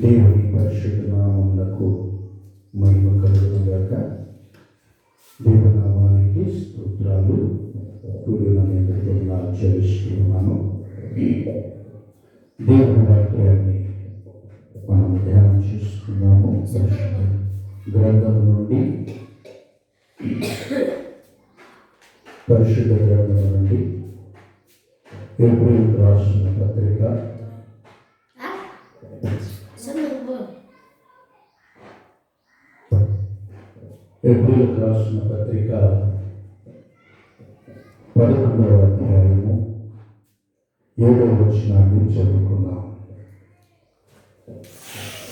దేవుని పరిశుద్ధ నామమునకు మహిమ కలుగునుగాక. దేవనామానికి స్తోత్రాలు. సూర్యులను చెల్లిస్తున్నాను. దేవుని వాక్యాన్ని మనం ధ్యానం చేసుకున్నాము. గ్రంథం నుండి పరిశుద్ధ గ్రంథం నుండి ఏప్రిల్ రాసిన పత్రిక ఏప్రిల్ రాసిన పత్రిక 11వ అధ్యాయము 7వ వచనాన్ని చదువుకుందాం.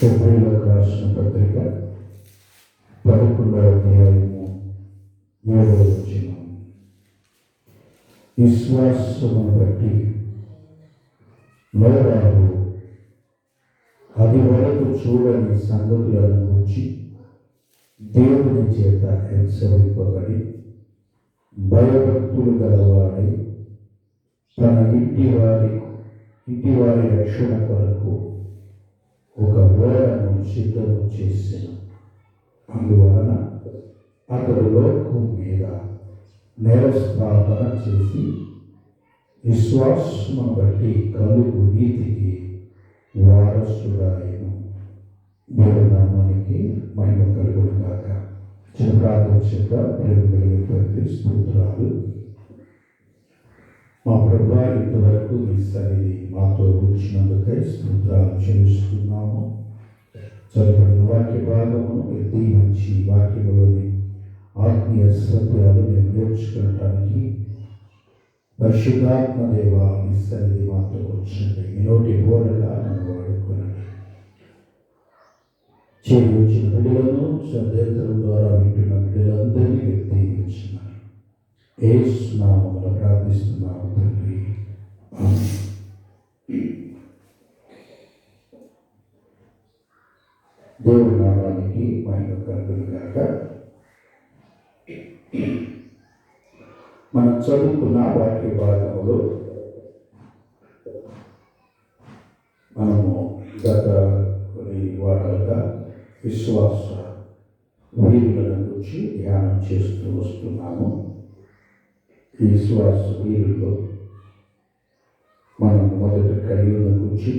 ఏప్రిల్ రాసిన పత్రిక 11వ అధ్యాయము 7వ వచనం. విశ్వాసమును బట్టి నోవాహు అది వరకు చూడని సంగతులను గురించి దేవుని చేత హెచ్చరింపబడి భయభక్తులు గలవాడై తన ఇంటి వారి రక్షణ కొరకు ఒక ఓడను సిద్ధము చేసిన. అందువలన అతడు లోకం మీద నేరస్థాపన చేసి విశ్వాసమును బట్టి కలుగు నీతికి వారసుడాయను. దేవుని నామానికి మహిమ కలుగునుగాక. చిన్న ప్రార్థన చేద్దాం. ప్రేమ స్తోత్రాలు. మా ప్రభువా, ఇంతవరకు మీ సన్నిధి మాతో కూర్చున్నందుకై స్తోత్రాలు చెల్లిస్తున్నాము. చదవబడిన వాక్య భాగమును మీరు దీవించి వాక్యములోని ఆత్మీయ సత్యాలు మేము నేర్చుకోవటానికి పరిశుద్ధాత్మ దేవ మీ సన్నిధి మాతో వచ్చింది. మీ నోటి బోరగా నన్ను వాడుకోనండి. చేరి వచ్చిన బిడ్డలను సందేశం ద్వారా వింటున్న బిడ్డలందరినీ మీరు దీవించున్నారు. యేసు నామములో ప్రార్థిస్తున్నాము తండ్రి. దేవుని నామానికి మహిమ కలుగునుగాక. మనం చదువుకున్న వాక్య భాగంలో మనము గత కొన్ని వారాలుగా విశ్వాస వీరుల గురించి ధ్యానం చేస్తూ వస్తున్నాము. ఈ విశ్వాస వీరుల్లో మనం మొదట కయ్యూను గురించి,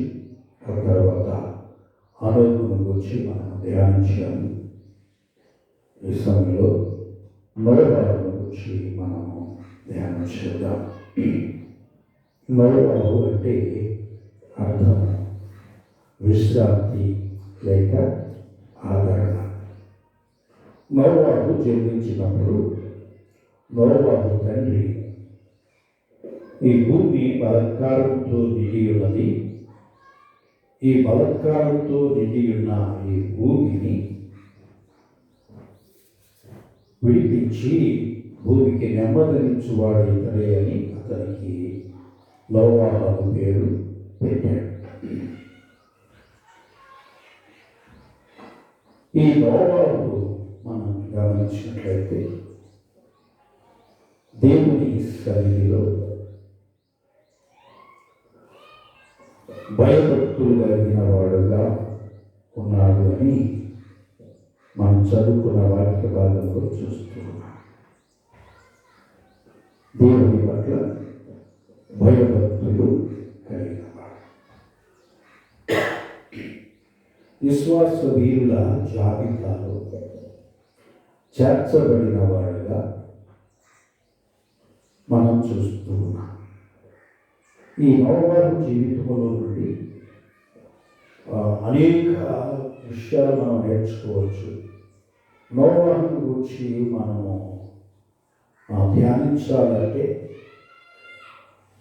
ఆ తర్వాత ఆరోగ్యం గురించి మనం ధ్యానించాము. ఈ సమయంలో నోవాహు గురించి మనము ధ్యానం చేద్దాం. నోవాహు అంటే అర్థం విశ్రాంతి లేక ఆదరణ. నోవాహు జన్మించినప్పుడు నోవాహు తండ్రి ఈ భూమి బలత్కారంతో నిండి ఉన్నది, ఈ బలత్కారంతో నిండి ఉన్న ఈ భూమిని విడిపించి భూమికి నెమ్మదించువాడు ఇతడే అని అతనికి నోవాహు పేరు పెట్టాడు. ఈ నోవాహు మనం గమనించినట్లయితే దేవుని సన్నిధిలో భయభక్తులు కలిగిన వాడుగా ఉన్నాడు అని మనం చదువుకున్న వాక్య భాగంలో చూస్తున్నాం. దేవుని పట్ల భయభక్తులు కలిగిన వాడు. విశ్వాస వీరుల జాబితాలో చేర్చబడిన వాడుగా మనం చూస్తూ ఉన్నాం. ఈ నోవాహు జీవితంలో నుండి అనేక విషయాలు మనం నేర్చుకోవచ్చు. నోవాహు గురించి మనము ధ్యానించాలంటే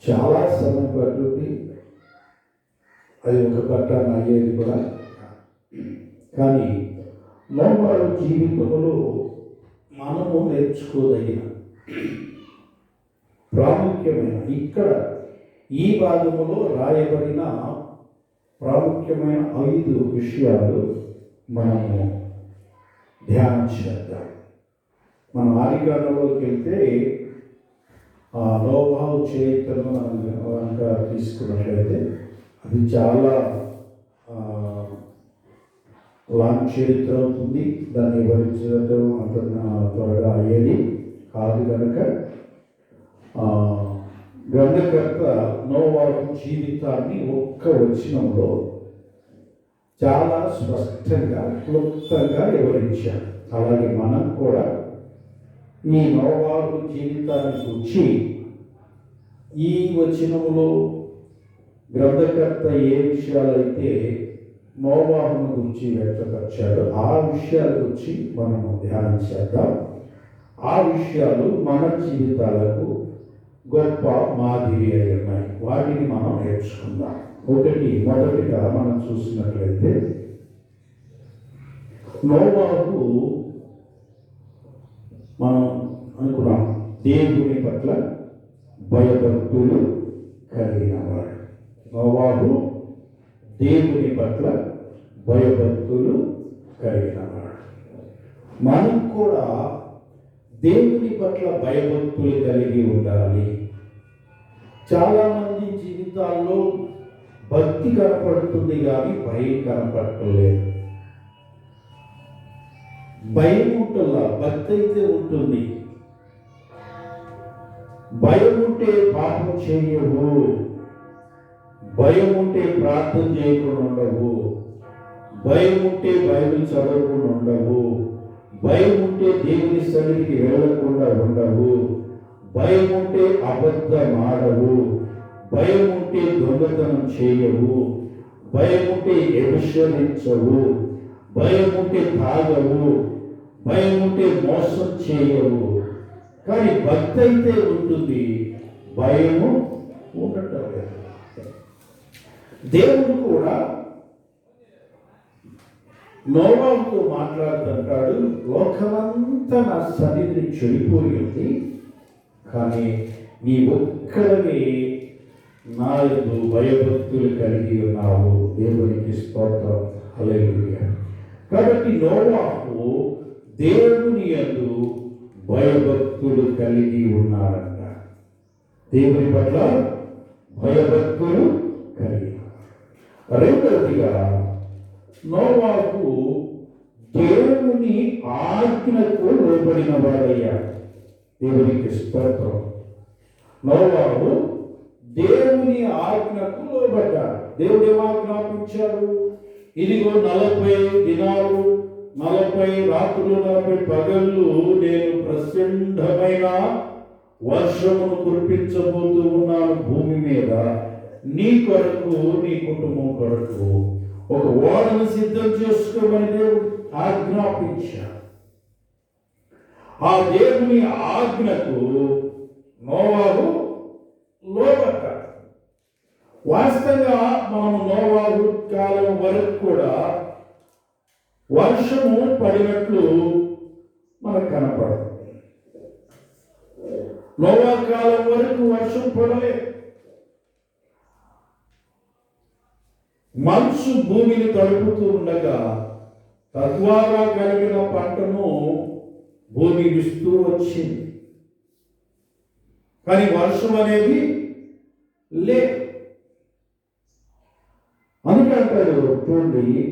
చాలా సమయం పడుతుంది. అది ఒక ఘట్టన అయ్యేది కూడా. కానీ నోవాహు జీవితంలో మనము నేర్చుకోదగిన ప్రాముఖ్యమైన, ఇక్కడ ఈ భాగంలో రాయబడిన ప్రాముఖ్యమైన 5 విషయాలు మనము ధ్యానం చేద్దాం. మనం ఆదికాండంలోకి వెళ్తే నోవాహు చరిత్రను మనం తీసుకున్నట్లయితే అది చాలా లాంగ్ చరిత్ర అవుతుంది. దాన్ని వివరించడం అంత త్వరగా అయ్యేది కాదు కనుక గ్రంథకర్త నోవాహు జీవితాన్ని ఒక్క వచనంలో చాలా స్పష్టంగా క్లుప్తంగా వివరించారు. అలాగే మనం కూడా ఈ నోవాహు జీవితాన్ని గురించి ఈ వచనంలో గ్రంథకర్త ఏ విషయాలైతే నోవాహును గురించి వ్యక్తపరిచాడో ఆ విషయాల గురించి మనము ధ్యానం చేద్దాం. ఆ విషయాలు మన జీవితాలకు గొప్ప మాదిరి అయి ఉన్నాయి. వాటిని మనం నేర్చుకుందాం. మొదటిగా మనం చూసినట్లయితే నోవాహు మనం అనుకున్నాం దేవుని పట్ల భయభక్తులు కలిగిన వాడు. నోవాహు దేవుని పట్ల భయభక్తులు కలిగిన వాడు. మనం కూడా దేవుని పట్ల భయభక్తులు కలిగి ఉండాలి. చాలామంది జీవితాల్లో భక్తి కనపడుతుంది కానీ భయం కనపడలేదు. భయం ఉంటుందా? భక్తి అయితే ఉంటుంది. భయం ఉంటే పాపం చేయవు, భయం ఉంటే ప్రార్థన చేయకుండా ఉండవు, భయం ఉంటే బైబిల్ చదవకుండా ఉండవు, భయం ఉంటే దేవుని సన్నిధికి వెళ్ళకుండా ఉండవు, భయం ఉంటే అబద్ధం ఆడవు, భయం ఉంటే దొంగతనం చేయవు, భయం ఉంటే వ్యభిచరించవు, భయం ఉంటే తాగవు, భయం ఉంటే మోసం చేయవు. కానీ భక్తి అయితే ఉంటుంది, భయము ఉండటం లేదు. దేవుడు కూడా నోవాహుతో మాట్లాడుతుంటాడు, లోకమంతా నా సన్నిధిని చెడిపోయింది, కానీ నీ ఒక్కడిని నా యందు భయభక్తులు కలిగి ఉన్నావు. దేవునికి స్తోత్రం, హల్లెలూయా. కాబట్టి నోవాహు దేవుని యందు భయభక్తులు కలిగి ఉన్నాడంట. దేవుని పట్ల భయభక్తులు కలిగి. రెండవదిగా నోవాహు దేవుని ఆజ్ఞకు లోబడిన వాడయ్యాడు. దేవునికి స్తోత్రం. నోవాహు దేవుని ఆజ్ఞకు లోబడ్డాడు. దేవుడు ఏమాజ్ఞాపించాడు? ఇదిగో 40 దినాలు 40 రాత్రులు 40 పగళ్ళు నేను ప్రచండమైన వర్షమును కురిపించబోతూ ఉన్నాను భూమి మీద. నీ కొరకు, నీ కుటుంబం కొరకు ఒక ఓడను సిద్ధం చేసుకోమని దేవుడు ఆజ్ఞాపించాడు. ఆ దేవుని ఆజ్ఞకు నోవాహు లోబడ్డాడు. వాస్తవంగా మనము నోవాహు కాలం వరకు కూడా వర్షము పడినట్లు మనకు కనపడదు. నోవాహు కాలం వరకు వర్షం పడలేదు. మంచు భూమిని తడుపుతూ ఉండగా తద్వారా కలిగిన పంటను భూమి ఇస్తూ వచ్చింది. కానీ వర్షం అనేది లేదు. అందుకంటాడు చూడండి,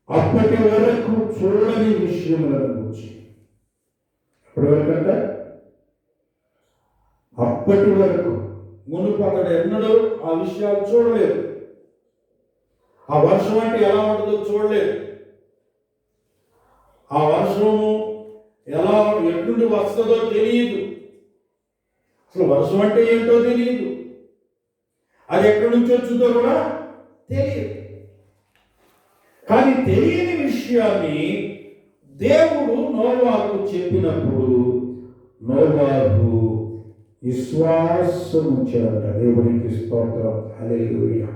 అప్పటి వరకు చూడని విషయములను గురించి. అప్పటి వరకు అంటే అప్పటి వరకు మునుపు అతడు ఎన్నడూ ఆ విషయాలు చూడలేదు. ఆ వర్షం అంటే ఎలా ఉంటుందో చూడలేదు. ఆ వర్షము ఎలా ఎట్నుండి వస్తుందో తెలియదు. అసలు వర్షం అంటే ఏంటో తెలియదు. అది ఎక్కడి నుంచి వచ్చిందో కూడా తెలియదు. కానీ తెలియని విషయాన్ని దేవుడు నోవాహుకు చెప్పినప్పుడు నోవాహు విశ్వాసం ఉంచాడట. దేవునికి స్తోత్రం, హల్లెలూయా.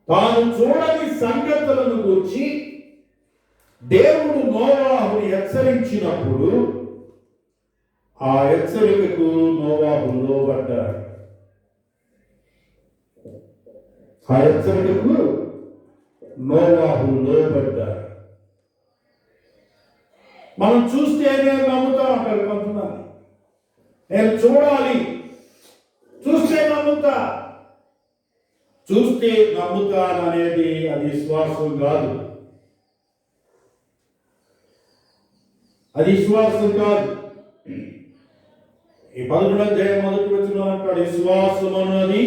తాను చూడని సంగతులను గురించి దేవుడు నోవాహుని హెచ్చరించినప్పుడు ఆ హెచ్చరికకు నోవాహు లోబడ్డాడు. ఆ హెచ్చరికకు నోవాహు లోబడ్డాడు. మనం చూస్తేనే నమ్ముతా ఉంటారు కొంతమంది. నేను చూడాలి, చూస్తే నమ్ముతా, చూస్తే నమ్ముతాననేది అది విశ్వాసం కాదు. అది విశ్వాసం కాదు. ఈ 11వ అధ్యాయం మొదటి వచనంలో అంటాడు, విశ్వాసం అన్నది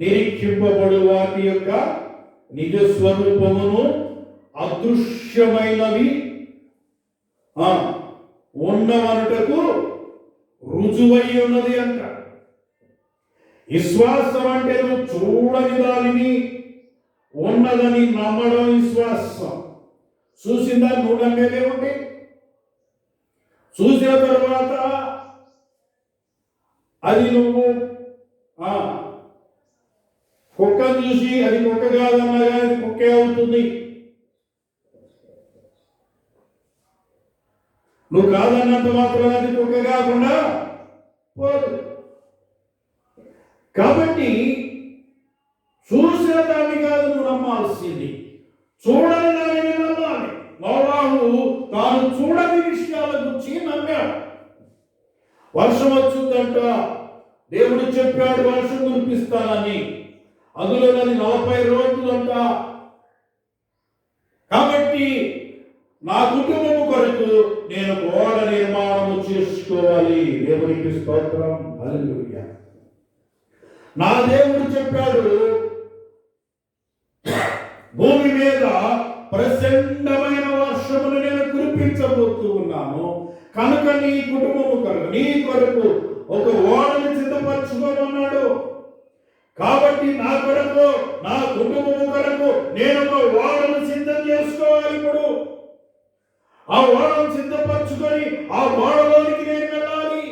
నిరీక్షింపబడు వాటి యొక్క నిజ స్వరూపమును అదృశ్యమైనవి ఉన్నవనుటకు రుజువై ఉన్నది అంట. విశ్వాసం అంటే నువ్వు చూడని దానిని ఉన్నదని నమ్మడం విశ్వాసం. చూసిన దాన్ని నువ్వు నమ్మేదేముంది? చూసిన తర్వాత అది నువ్వు కుక్కను చూసి అది కుక్క కాదన్నా కానీ అది కుక్కే అవుతుంది. నువ్వు కాదన్నంత మాత్రం అది కుక్క కాకుండా పోదు. కాబట్టి చూసిన దాన్ని కాదు నువ్వు నమ్మాల్సింది, చూడని దానిని నమ్మాలి. నోవాహు తాను చూడని విషయాల గురించి నమ్మాడు. వర్షం వచ్చిందంట, దేవుడు చెప్పాడు వర్షం కురిపిస్తానని. అందులో 40 రోజులంట. కాబట్టి నా కుటుంబం కొరకు నేను ఓడ నిర్మాణము చేసుకోవాలి. దేవునికి స్తోత్రం, హల్లెలూయా. నా దేవుడు చెప్పాడు, భూమి మీద ప్రచండమైన వర్షమును నేను కురిపించబోతూ ఉన్నాను. కనుక నీ కుటుంబము కొరకు, నీ కొరకు ఒక ఓడను సిద్ధపరచుకోమన్నాడు. కాబట్టి నా కొరకు, నా కుటుంబము కొరకు నేను ఒక ఓడను సిద్ధం చేసుకోవాలి. ఇప్పుడు ఆ ఓడను సిద్ధపరచుకొని ఆ ఓడలోనికి నేను వెళ్ళాలి.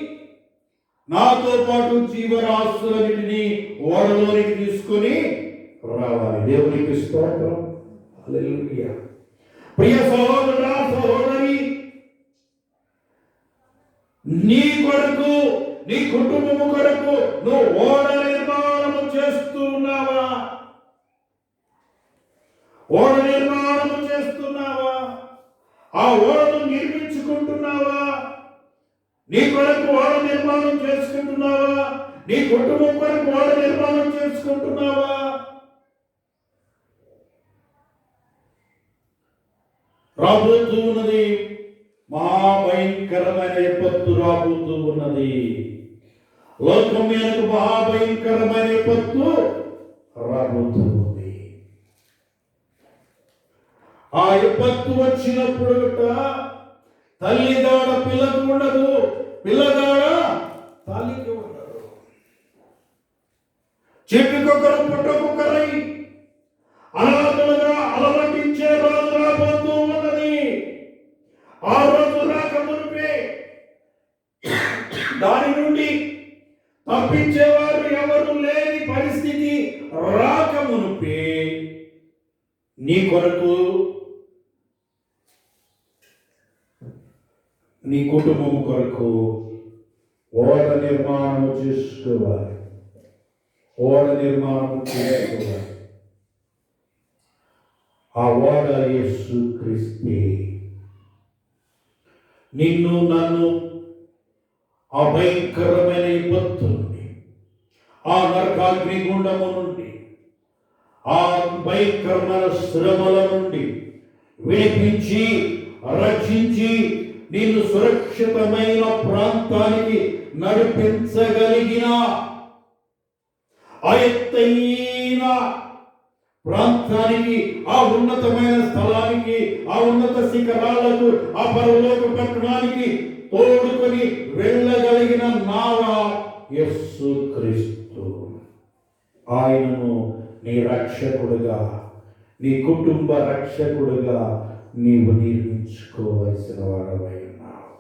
నాతో పాటు జీవరాశులన్నిటినీ ఓడలోనికి తీసుకొని రావాలి. దేవునికి స్తోత్రం, హల్లెలూయా. ప్రియ సహోదరా, సహోదరి, నీ కొరకు, నీ కుటుంబము కొరకు నువ్వు ఓడ నిర్మాణము చేస్తూ ఉన్నావా? ఓడ నిర్మాణము చేస్తున్నావా? ఆ ఓడను నిర్మించుకుంటున్నావా? నీ కొరకు ఓడ నిర్మాణం చేసుకుంటున్నావా? నీ కుటుంబం కొరకు ఓడ నిర్మాణం చేసుకుంటున్నావా? రాబోతూ ఉన్నది మహాభయంకరమైన విపత్తు. రాబోతూ ఉన్నది లోకం మీద మహాభయంకరమైన విపత్తు రాబోతూ ఉంది. ఆ విపత్తు వచ్చినప్పుడు తల్లిదాడ పిల్లకు ఉండదు, పిల్లదాడ తల్లికి ఉండదు. చెట్టుకొకరు పుట్టకొకరై అనాథలుగా అలమటించే రోజు రాబోతూ ఉన్నది. ఆ రోజు రాకమునిపే దాని నుండి తప్పించేవారు ఎవరు లేని పరిస్థితి రాకమునిపే నీ కొరకు, నీ కుటుంబం కొరకు ఓడ నిర్మాణం చేసుకోవాలి. ఓడ నిర్మాణం చేసుకోవాలి. ఆ ఓడ యేసుక్రీస్తే. నిన్ను నన్ను ఆ భయంకరమైన విపత్తు నుండి, ఆ నరకాగ్ని గుండము నుండి, ఆ భయంకరమైన శ్రమల నుండి విడిపించి రక్షించి నిన్ను సురక్షితమైన ప్రాంతానికి నడిపించగలిగిన ఆ ఎత్తైన ప్రాంతానికి, ఆ ఉన్నతమైన స్థలానికి, ఆ ఉన్నత శిఖరాలకు, ఆ పరలోక పట్టణానికి తోడుకొని వెళ్ళగలిగిన నావ యేసుక్రీస్తు. ఆయనను నీ రక్షకుడుగా, నీ కుటుంబ రక్షకుడుగా నీవు నిర్మించుకోవలసిన వాడవై ఉన్నావు.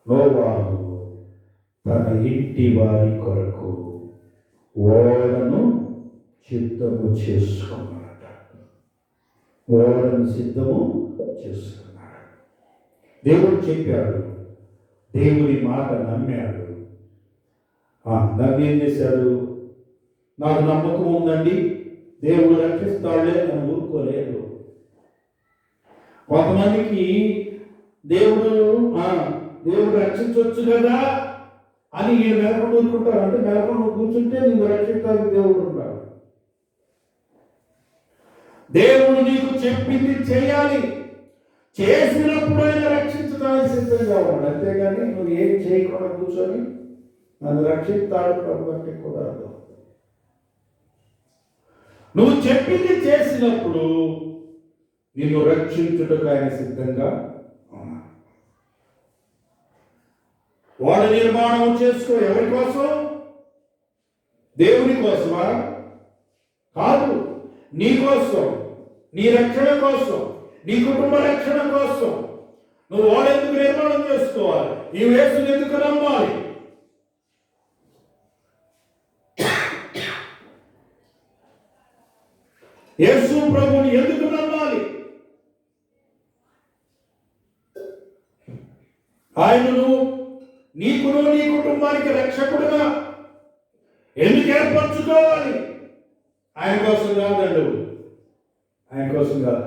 నోవాహు తన ఇంటి వారి కొరకు ఓడను సిద్ధము చేసుకున్నాడు. ఓడను సిద్ధము చేసుకున్నాడు. దేవుడు చెప్పాడు, దేవుని మాట నమ్మాడు. నన్ను ఏం చేశాడు? నాకు నమ్మకం ఉందండి, దేవుడు రక్షిస్తాడులే అని ఊరుకోలేదు. కొంతమందికి దేవుడు రక్షించవచ్చు కదా అని ఈయన మేరకు కూర్చుంటారు. అంటే మేరకు నువ్వు కూర్చుంటే నీవు రక్షించడానికి దేవుడు ఉంటాడు. దేవుడు నీకు చెప్పింది చేయాలి, చేసినప్పుడు ఆయన రక్షించడానికి సిద్ధంగా ఉన్నాడు. అంతేగాని నువ్వు ఏం చేయకుండా కూర్చొని నన్ను రక్షిస్తాడు ప్రభు అంటే కుదరదు. నువ్వు చెప్పింది చేసినప్పుడు నిన్ను రక్షించుటకు ఆయన సిద్ధంగా ఉన్నాడు. వాడు నిర్మాణం చేసుకో. ఎవరి కోసం? దేవుని కోసమా? కాదు, నీ కోసం, నీ రక్షణ కోసం, నీ కుటుంబ రక్షణ కోసం నువ్వు వాడెందుకు నిర్మాణం చేసుకోవాలి? ఈ యేసుని ఎందుకు నమ్మాలి? యేసు ప్రభుని ఎందుకు నమ్మాలి? ఆయనను నీకును నీ కుటుంబానికి రక్షకుడుగా ఎందుకు ఏర్పరచుకోవాలి? ఆయన కోసం కాదండి, ఆయన కోసం కాదు.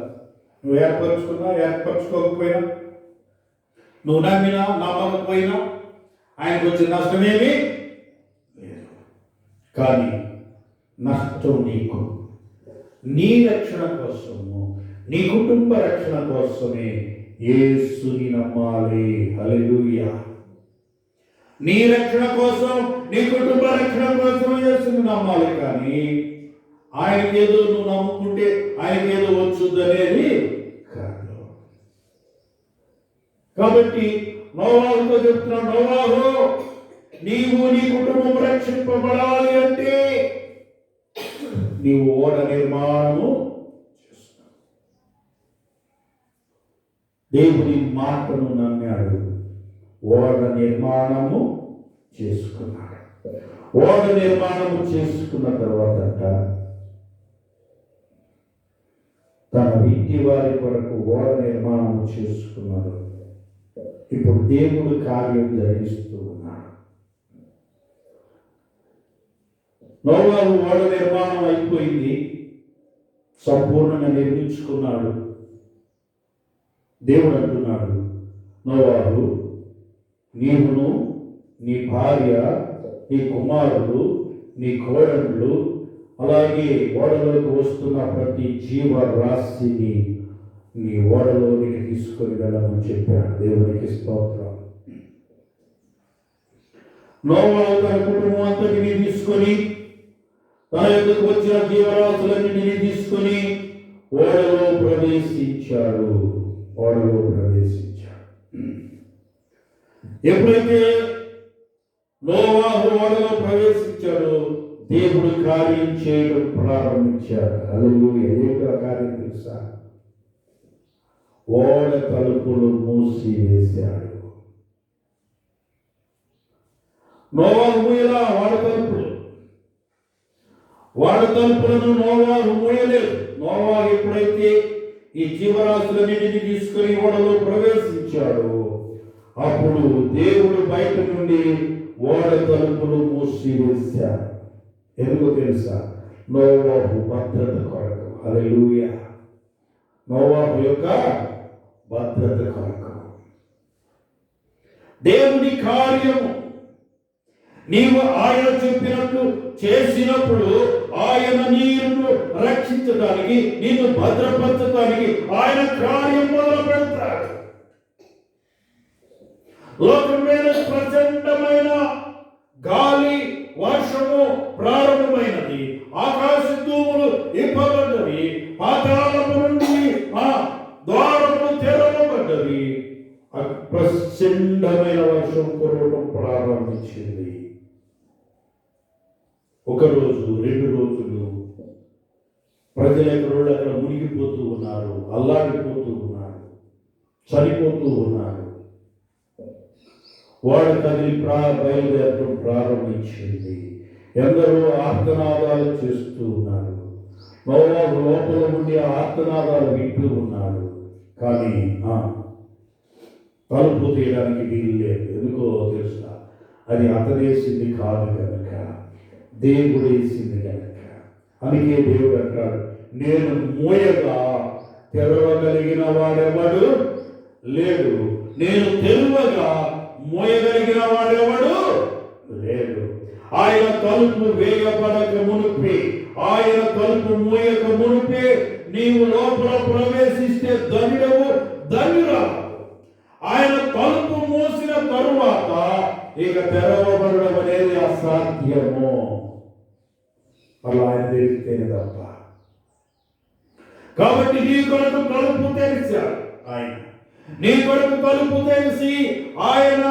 నువ్వు ఏర్పరచుకున్నా ఏర్పరచుకోకపోయినా, నువ్వు నమ్మినా నమ్మకపోయినా ఆయనకు వచ్చిన నష్టమేమీ లేదు. కానీ నష్టం నీకు, నీ రక్షణ కోసము, నీ కుటుంబ రక్షణ కోసమే యేసుని నమ్మాలి. హల్లెలూయా. నీ రక్షణ కోసం, నీ కుటుంబ రక్షణ కోసం యేసుని నమ్మాలి. కానీ ఆయనకేదో నువ్వు నమ్ముకుంటే ఆయనకేదో వచ్చుద్ది అనేది కాదు. కాబట్టి నోవాహుతో చెప్తున్నాడు, నోవాహు, నీవు నీ కుటుంబం రక్షింపబడాలి అంటే నీవు ఓడ నిర్మాణము చేస్తున్నావు. దేవుని మాటను నమ్మాడు, ఓడ నిర్మాణము చేసుకున్నాడు. ఓడ నిర్మాణము చేసుకున్న తర్వాత తన ఇంటి వారి కొరకు ఓడ నిర్మాణం చేసుకున్నాడు. ఇప్పుడు దేవుడు కార్యం జరిగిస్తూ ఉన్నాడు. నోవాహు ఓడ నిర్మాణం అయిపోయింది, సంపూర్ణంగా నిర్మించుకున్నాడు. దేవుడు అంటున్నాడు, నోవాహు, నీవును, నీ భార్య, నీ కుమారుడు, నీ కోడళ్ళు, అలాగే ఓడలోకి వస్తున్న ప్రతి జీవరాశిని నీ ఓడలోనికి తీసుకొని వెళ్ళమని చెప్పాడు. దేవునికి స్తోత్రం. నోవాహు తన కుటుంబం అంతటిని తీసుకొని, తన యొక్కకు వచ్చిన జీవరాశులన్నింటినీ తీసుకొని ఓడలో ప్రవేశించాడు. ఓడలో ప్రవేశించాడు. ఎప్పుడైతే నోవాహు ఓడలో ప్రవేశించాడో దేవుడు కార్యం చేయడం ప్రారంభించాడు. హల్లెలూయా. ఏదో కార్యం తెలుసా? ఓడ తలుపులు మూసివేశాడు. నోవాహు మూయలా వాడ తలుపులను నోవాహు మూయలేదు. నోవాహు ఎప్పుడైతే ఈ జీవరాశులన్నింటినీ తీసుకుని ఓడలో ప్రవేశించాడు, అప్పుడు దేవుడు బయట నుండి ఓడ తలుపులు మూసివేశాడు. ఎందుకో తెలుసా? నోవాహు భద్రత కొరకు. హల్లెలూయా. నోవాహు యొక్క భద్రత కొరకు. దేవుని కార్యము నీవు ఆయన చెప్పినట్లు చేసినప్పుడు ఆయన నిన్ను రక్షించడానికి, నిన్ను భద్రపరచడానికి ఆయన కార్యం మొదలు పెడతాడు. లోకం మీద ప్రచండమైన గాలి వర్షము ప్రారంభమైనది, ఆకాశ ధూములు ఇప్పబడ్డవి, పాతాళము నుండి ద్వారములు తెరవబడ్డవి, ప్రచండమైన వర్షం కురవడం ప్రారంభించింది. ఒక రోజు, 2 రోజులు ప్రజలు ఎక్కడోళ్ళు అక్కడ మునిగిపోతూ ఉన్నారు, అల్లాడిపోతూ ఉన్నారు, చనిపోతూ ఉన్నారు. వాడు కదిలి బయలుదేరడం ప్రారంభించింది. ఎందరో ఆర్తనాదాలు చేస్తూ ఉన్నారు. నోవాహు లోపల నుండి ఆ ఆర్తనాదాలు వింటూ ఉన్నాడు. కానీ తలుపు తీయడానికి వీలు లేదు. ఎందుకో తెలుసా? అది అతనేసింది కాదు కనుక, దేవుడు వేసింది కనుక. అందుకే దేవుడు అంటాడు, నేను మూయగా తెరవగలిగిన వాడెవడు లేడు, నేను తెరవగా మోయగలిగిన వాడెవడు లేదు. ఆయన తలుపు వేయబడక మునిపే, ఆయన తలుపు మూయక మునిపే నీవు లోపల ప్రవేశిస్తే ధన్యుడవు, ధన్యురాలు. ఆయన తలుపు మూసిన తరువాత ఇక తెరవబడడం అనేది అసాధ్యము. అలా ఆయన తెరిస్తేనే తప్ప. కాబట్టి నీ కొరకు తలుపు తెరిచాడు ఆయన. నీ కొరకు తలుపు తెరిచి ఆయన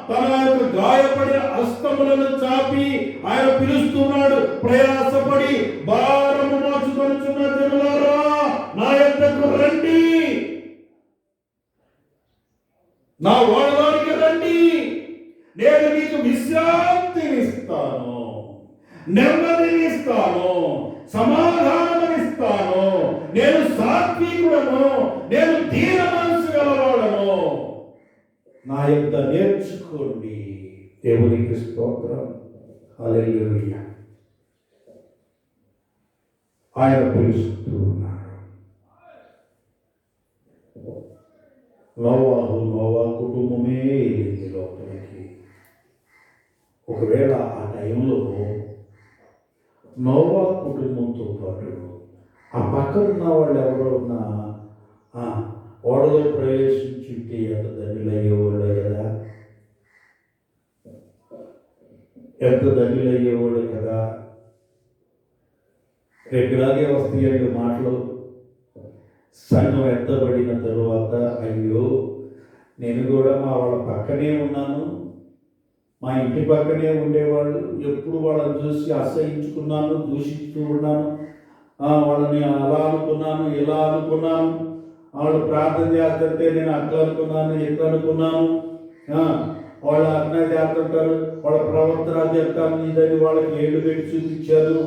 తన యొక్క గాయపడిన హస్తములను చాపి ఆయన పిలుస్తున్నాడు. ప్రయాసపడి భారము మోసుకొనుచున్న జనులారా నా యొద్దకు రండి, నా ఓడలోనికి రండి, నేను మీకు విశ్రాంతినిస్తాను, నెమ్మదినిస్తాను, సమాధానమిస్తాను. నేను సాత్వికుడను, నేను దీన మనసు గలవాడను. నా యొద్ద నేర్చుకోండి. దేవునికి స్తోత్రం. హల్లెలూయా. ఆయన పిలుస్తూ ఉన్నాడు. నోవా కుటుంబమే వెళ్ళింది లోపలికి. ఒకవేళ ఆ టైంలో నోవా కుటుంబంతో పాటు ఆ పక్కన ఉన్న వాళ్ళు ఎవరో ఉన్న ఓడలో ప్రవేశించుంటే ఎంత ధన్యులయ్యేవాళ్ళు కదా, ఎంత ధన్యులయ్యేవాళ్ళు కదా. రెగ్యులర్గా వస్తాయండి మాటలు. సంఘం ఎత్తబడిన తరువాత అయ్యో నేను కూడా మా వాళ్ళ పక్కనే ఉన్నాను, మా ఇంటి పక్కనే ఉండేవాళ్ళు, ఎప్పుడు వాళ్ళని చూసి అసహించుకున్నాను, దూషిస్తూ ఉన్నాను, వాళ్ళని అలా అనుకున్నాను, ఇలా అనుకున్నాను, వాళ్ళు ప్రార్థన చేస్తుంటే నేను అట్లా అనుకున్నాను, ఎట్లా అనుకున్నాను, వాళ్ళు అట్లా చేస్తుంటారు, వాళ్ళ ప్రవర్తన చెప్తాను ఇదని వాళ్ళకి ఏళ్ళు పెట్టి చూపించారు,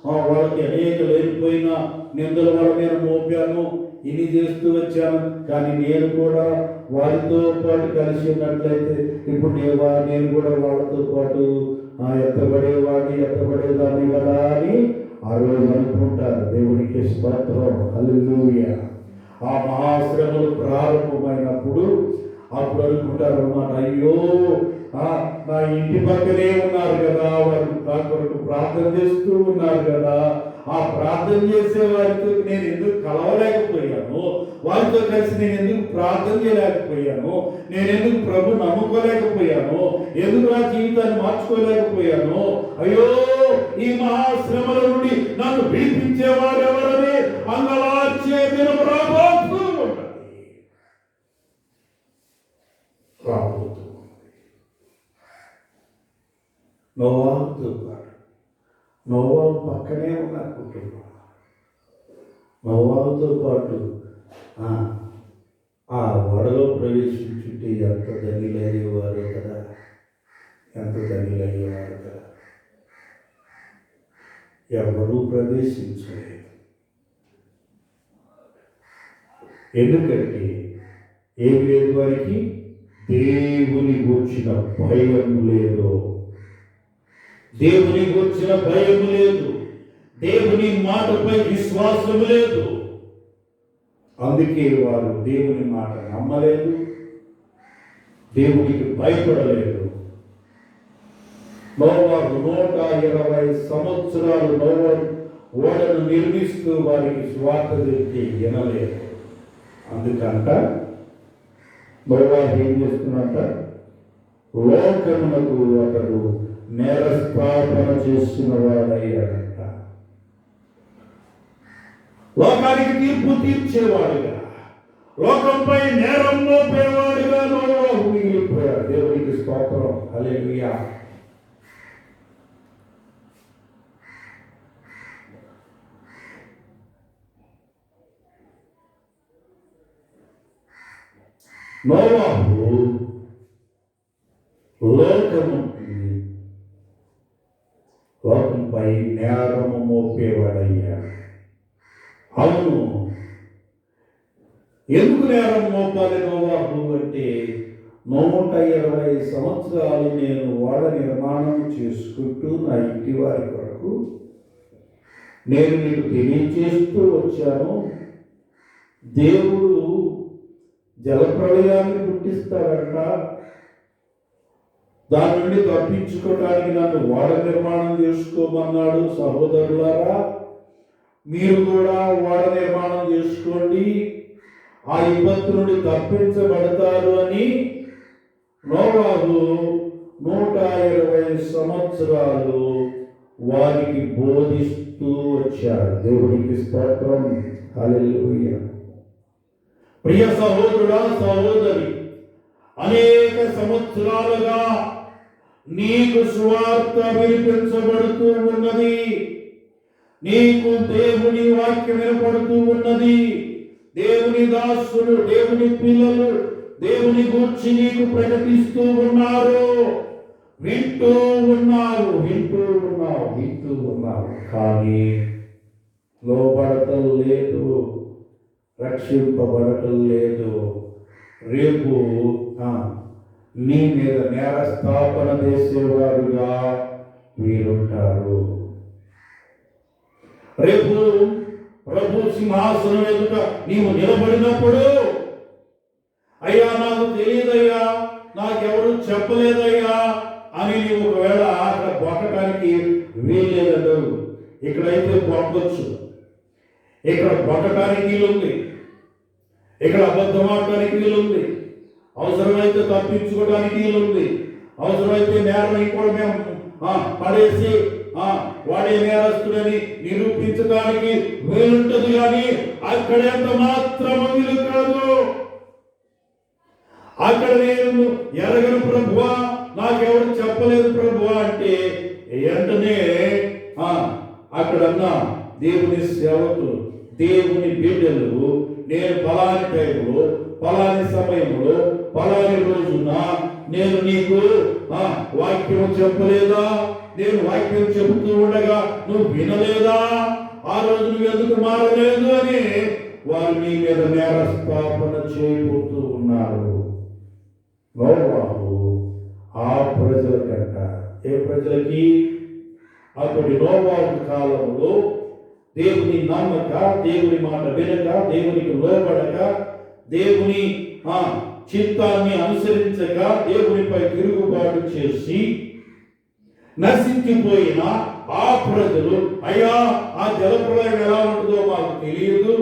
వాళ్ళకి అనేక లేనిపోయిన నిందలు వాళ్ళ మీద మోపాను, ఇన్ని చేస్తూ వచ్చాను. కానీ నేను కూడా వారితో పాటు కలిసి ఉన్నట్లయితే ఇప్పుడు నేను కూడా వాళ్ళతో పాటు ఎత్తబడేదాన్ని కదా అని ఆ రోజు అనుకుంటారు. దేవునికి స్తోత్రం. హల్లెలూయా. ఆ మహాశ్రమలు ప్రారంభమైనప్పుడు అప్పుడు అనుకుంటారు అన్నమాట, అయ్యో నా ఇంటి పక్కనే ఉన్నారు కదా, వారు నా కొరకు ప్రార్థన చేస్తూ ఉన్నారు కదా, ఆ ప్రార్థన చేసే వారితో నేను ఎందుకు కలవలేకపోయాను, వారితో కలిసి నేను ఎందుకు ప్రార్థన చేయలేకపోయాను, నేను ఎందుకు ప్రభు నమ్ముకోలేకపోయాను, ఎందుకు నా జీవితాన్ని మార్చుకోలేకపోయాను, అయ్యో ఈ మహాశ్రమల నుండి నన్ను విడిపించేవారు ఎవరని అంగలార్చే దినం రాబోతూ ఉన్నది. నోవా పక్కనే ఉన్న కుటుంబం, నోవాతో పాటు ఆ ఓడలో ప్రవేశించుంటే ఎంత ధన్యులయ్యేవారు కదా, ఎంత ధన్యులయ్యేవారు కదా. ఎవరూ ప్రవేశించలేదు. ఎందుకంటే ఏమి లేదు, వారికి దేవుని గూర్చిన భయం లేదు, దేవుని గూర్చిన భయం లేదు, దేవుని మాటపై విశ్వాసం లేదు. అందుకే వారు దేవుని మాట నమ్మలేదు, దేవునికి భయపడలేదు. నోవాహు 120 సంవత్సరాలు నోవాహు ఓడను నిర్మిస్తూ వారికి స్వార్థ తెచ్చి వినలేదు. అందుకంట నోవాహు ఏం చేస్తున్నట్ట, లోకమునకు అతడు నేరస్థాపన చేసిన వాడయ్యాడంట. లోకానికి తీర్పు తీర్చేవాడుగా, లోకంపై నేరం మోపేవాడుగా నోవాహు మిగిలిపోయాడు. దేవునికి స్తోత్రం. హల్లెలూయా. నోవాహు లోకంపై నేరము మోపేవాడయ్యాడు. అవును, ఎందుకు నేరం మోపాలి నోవాహు అంటే, 120 సంవత్సరాలు నేను ఓడ నిర్మాణం చేసుకుంటూ నా ఇంటి వారి కొరకు నేను మీకు తెలియజేస్తూ వచ్చాను, దేవుడు జలప్రళయాన్ని పుట్టిస్తాడంట, దాని నుండి తప్పించుకోవడానికి నన్ను ఓడ నిర్మాణం చేసుకోమన్నాడు. సహోదరులారా, మీరు కూడా ఓడ నిర్మాణం చేసుకోండి, ఆ విపత్తు నుండి తప్పించబడతారు అని నోవాహు 120 సంవత్సరాలు వారికి బోధిస్తూ వచ్చాడు. దేవునికి స్తోత్రం. హల్లెలూయా. ప్రియ సహోదరుడా, సహోదరి, అనేక సంవత్సరాలుగా నీకు సువార్త వినిపించబడుతూ ఉన్నది, నీకు దేవుని వాక్యం వినపడుతూ ఉన్నది, దేవుని దాసులు, దేవుని పిల్లలు దేవుని గూర్చి నీకు ప్రకటిస్తూ ఉన్నారు, వింటూ ఉన్నావు, కానీ లోబడటం లేదు, రక్షింపబడటం లేదు. రేపు నీ మీద నేరస్థాపన చేసేవారుగా వీరుంటారు. రేపు ప్రభు సింహాసనం ఎదుట నీవు నిలబడినప్పుడు, అయ్యా నాకు తెలియదయ్యా, నాకెవరు చెప్పలేదయ్యా అని నీవు ఒకవేళ అక్కడ బొట్టడానికి వీల్లేదంటారు. ఇక్కడైతే బొట్టవచ్చు, ఇక్కడ బొట్టడానికి వీలుంది, ఇక్కడ అబద్ధం ఆడటానికి వీలుంది, అవసరమైతే తప్పించుకోవడానికి వీలుంది, అవసరమైతే నేరం కూడా మేము పడేసి వాడే నేరస్తుడని నిరూపించడానికి వీలుంటది. కానీ అక్కడ ఎంత మాత్రం వీలు కాదు. అక్కడ నేను ఎరగను ప్రభువా, నాకెవరు చెప్పలేదు ప్రభువా అంటే వెంటనే అక్కడన్నా దేవుని సేవకులు, దేవుని బిడ్డలు, నేను పలాని టైంలో, పలాని సమయంలో, పలాని రోజున నేను నీకు వాక్యం చెప్పలేదా, నేను వాక్యం చెబుతూ ఉండగా నువ్వు వినలేదా, ఆ రోజు నువ్వు ఎందుకు మారలేదు అని వారు నీ మీద నేరస్థాపన చేయబోతూ ఉన్నారు. నోవాహు ఆ ప్రజలకంట, ఏ ప్రజలకి? అప్పటి నోవాహు కాలంలో దేవుని నమ్మక, దేవుని మాట వినక, దేవునికి లోబడక, దేవుని చిత్తాన్ని అనుసరించక, దేవునిపై తిరుగుబాటు చేసి నశించిపోయిన ఆ ప్రజలు, అయ్యా ఆ జలప్రలయం ఎలా ఉంటుందో మాకు తెలియదు,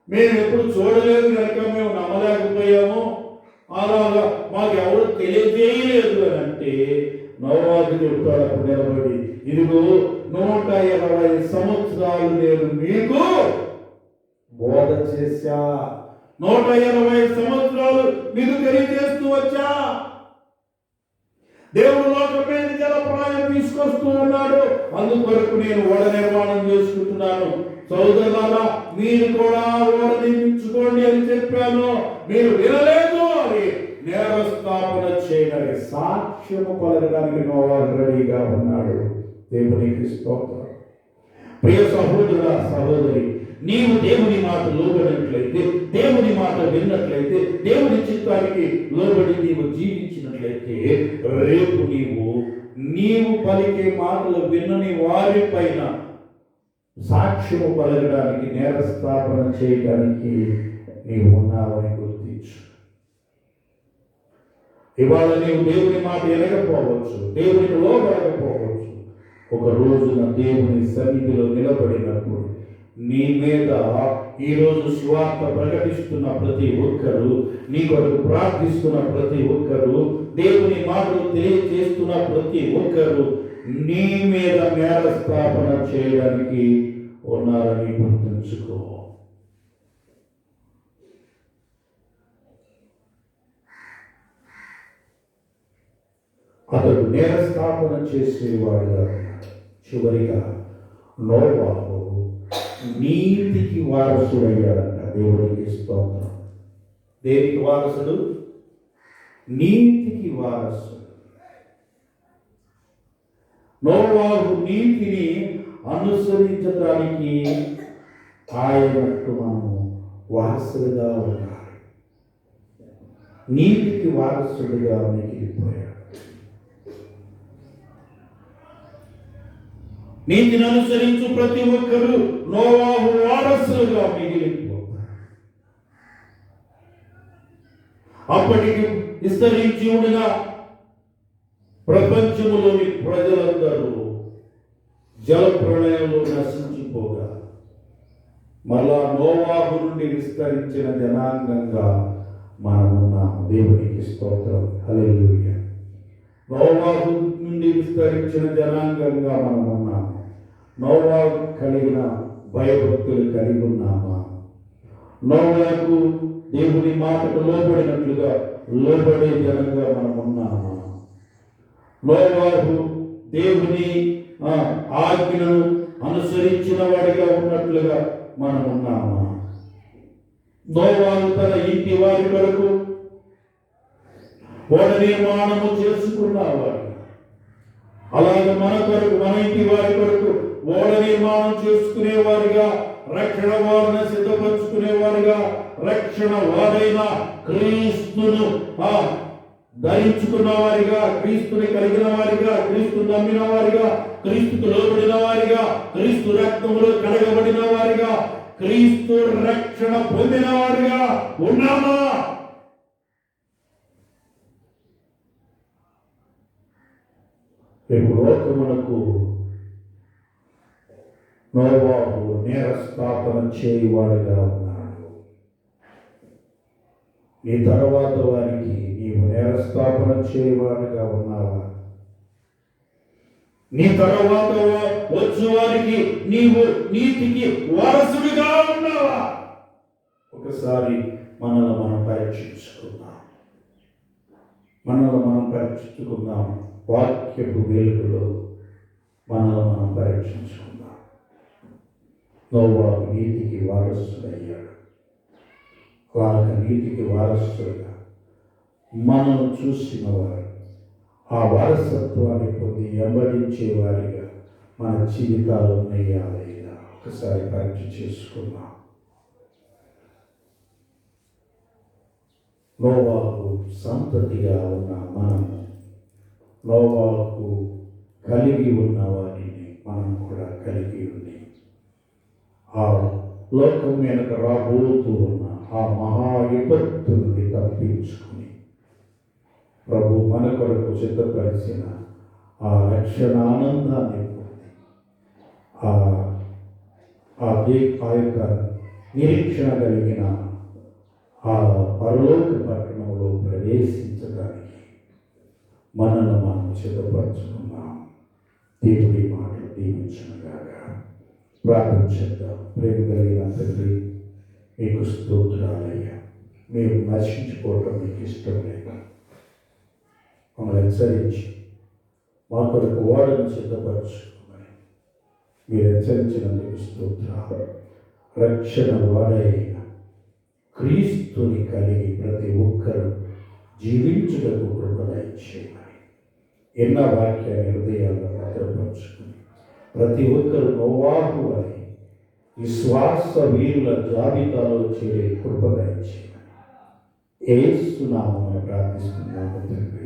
మేము ఎప్పుడు చూడలేదు కనుక మేము నమ్మలేకపోయాము, అలాగా మాకు ఎవరు తెలియజేయలేదు అని అంటే నోవాహు చెప్తాడు అప్పుడు నిలబడి, ఇదిగో 120 సంవత్సరాలు నేను మీకు బోధ చేశా, 120 సంవత్సరాలు మీకు తెలియజేస్తూ వచ్చా. దేవుడు లోకం మీద జలప్రలయం తీసుకొస్తూ ఉన్నాడు, అందుకొరకు నేను ఓడ నిర్మాణం చేసుకుంటున్నాను. సోదరులారా, మీరు కూడా ఓడ నిర్మించుకోండి అని చెప్పాను, మీరు వినలేదు అని నేరస్థాపన చేయడానికి, సాక్ష్యము పలకడానికి నోవాహు రెడీగా ఉన్నాడు. దేవునికి స్తోత్రం. ప్రియ సహోదరుడా, సహోదరి, నీవు దేవుని మాట లోబడినట్లయితే, దేవుని మాట విన్నట్లయితే, దేవుని చిత్తానికి లోబడి నీవు జీవించినట్లయితే, రేపు నీవు పలికే మాటలు విన్నని వారి పైన సాక్ష్యము పలకడానికి, నేరస్థాపన చేయడానికి నీవు ఉన్నావని గుర్తించు. ఇవాళ నీవు దేవుని మాట వినకపోవచ్చు, దేవునికి లోబడకపోవచ్చు. ఒక రోజున దేవుని సన్నిధిలో నిలబడినప్పుడు నీ మీద ఈరోజు స్వార్థ ప్రకటిస్తున్న ప్రతి ఒక్కరు, నీ కొరకు ప్రార్థిస్తున్న ప్రతి ఒక్కరు, దేవుని మాటలు తెలియజేస్తున్న ప్రతి ఒక్కరు నీ మీద నేరస్థాపన చేయడానికి ఉన్నారని గుర్తుంచుకో. అతడు నేరస్థాపన చేసేవాడుగా. చివరిగా నోవాహు నీతికి వారసుడయ్యాడంట. దేవునికి స్తోత్రం. దేనికి వారసుడు? నీతికి వారసుడు. నోవాహు నీతిని అనుసరించడానికి ఆయనకు మనము వారసులుగా ఉండాలి. నీతికి వారసుడుగా మిగిలిపోయాడు. నీతిని అనుసరించు ప్రతి ఒక్కరూ నోవాహు వారసులుగా మిగిలిపోతారు. అప్పటికి విస్తరించి ఉండగా ప్రపంచంలోని ప్రజలందరూ జల ప్రళయంలో నశించిపోగా మరలా నోవాహు నుండి విస్తరించిన జనాంగంగా మనమున్నాము. దేవునికి స్తోత్రం. హల్లెలూయా. నోవాహు నుండి విస్తరించిన జనాంగంగా మనమున్నాము. నోవాహు కలిగిన భయభక్తులు కలిగి ఉన్నామా? నోవాహుకు దేవుని మాటకు లోబడినట్లుగా లోబడే జనంగా మనమున్నామా? నోవాహు దేవుని ఆజ్ఞను అనుసరించిన వాడిగా ఉన్నట్లుగా మనమున్నామా? నోవాహు తన ఇంటి వారి కొరకు ఓడ నిర్మాణము చేసుకున్నవాడు. అలాగే మన కొరకు, మన ఇంటి వారి కొరకు ఓడ నిర్మాణం చేసుకునేవారుగా, రక్షణ వారిని సిద్ధపరచుకునేవారుగా, రక్షణ వారైన క్రీస్తును ధరించుకున్న వారిగా, క్రీస్తుని కలిగిన వారిగా, క్రీస్తు నమ్మిన వారిగా, క్రీస్తుకు లోబడిన వారిగా, క్రీస్తు రక్తములో కడగబడిన వారిగా, క్రీస్తు రక్షణ పొందిన వారిగా ఉన్నామా? రేపు లోకమునకు నోవాహు నేరస్థాపన చేయువాడిగా ఉన్నాడు. నీ తర్వాత వారికి నీవు నేరస్థాపన చేయువాడిగా ఉన్నావా? నీ తర్వాత వచ్చు వారికి నీవు నీతికి వారసుడిగా ఉన్నావా? ఒకసారి మనల్ని మనం పరీక్షించుకుందాం. వాక్యపు వెలుగులో మనల్ని మనం పరీక్షించుకుందాం. నోవాహు నీతికి వారసుడయ్యాడు. అలాగ నీతికి వారసుడుగా మనల్ని చూసిన వారు ఆ వారసత్వాన్ని పొంది వెంబడించే వారిగా మన జీవితాలు ఉన్నాయా లేదా ఒకసారి పరీక్ష చేసుకుందాం. నోవాహు సంతతిగా ఉన్న మనము, నోవాహు కలిగి ఉన్న వారిని మనం కూడా కలిగి ఉంది. ఆ లోకం వెనుక రాబోతూ ఉన్న ఆ మహా విపత్తు నుండి తప్పించుకుని ప్రభు మన కొరకు సిద్ధపరిచిన ఆ రక్షణ ఆనందాన్ని పొంది ఆ యొక్క నిరీక్షణ కలిగిన ఆ పరలోక పట్టణంలో ప్రవేశించడానికి మనల్ని మనం సిద్ధపరచుకున్నాం. దేవుడి మాటలు దీవించుగాక. ప్రార్థన చేద్దాం. ప్రేమ కలిగిన తండ్రి, మీకు స్తోత్రాలయ్యా. మేము నశించుకోవటం మీకు ఇష్టం లేక మమ్మల్ని హెచ్చరించి మా కొరకు ఓడను సిద్ధపరచుకోమని మీరు హెచ్చరించినందుకు స్తోత్రాలు. రక్షణ వాడైన క్రీస్తుని కలిగి ప్రతి ఒక్కరూ జీవించుటకు కృప దయచేయమని ఎన్న వాక్యాన్ని హృదయాల్లో భద్రపరుచుకుని ప్రతి ఒక్కరు నోవాహు అని విశ్వాస వీరుల జాబితాలో చేరే కృప దయచేయమని యేసు నామమున ప్రార్థిస్తున్నాము తండ్రి.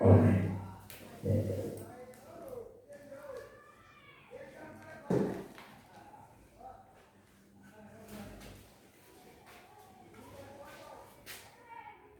ఆమేన్.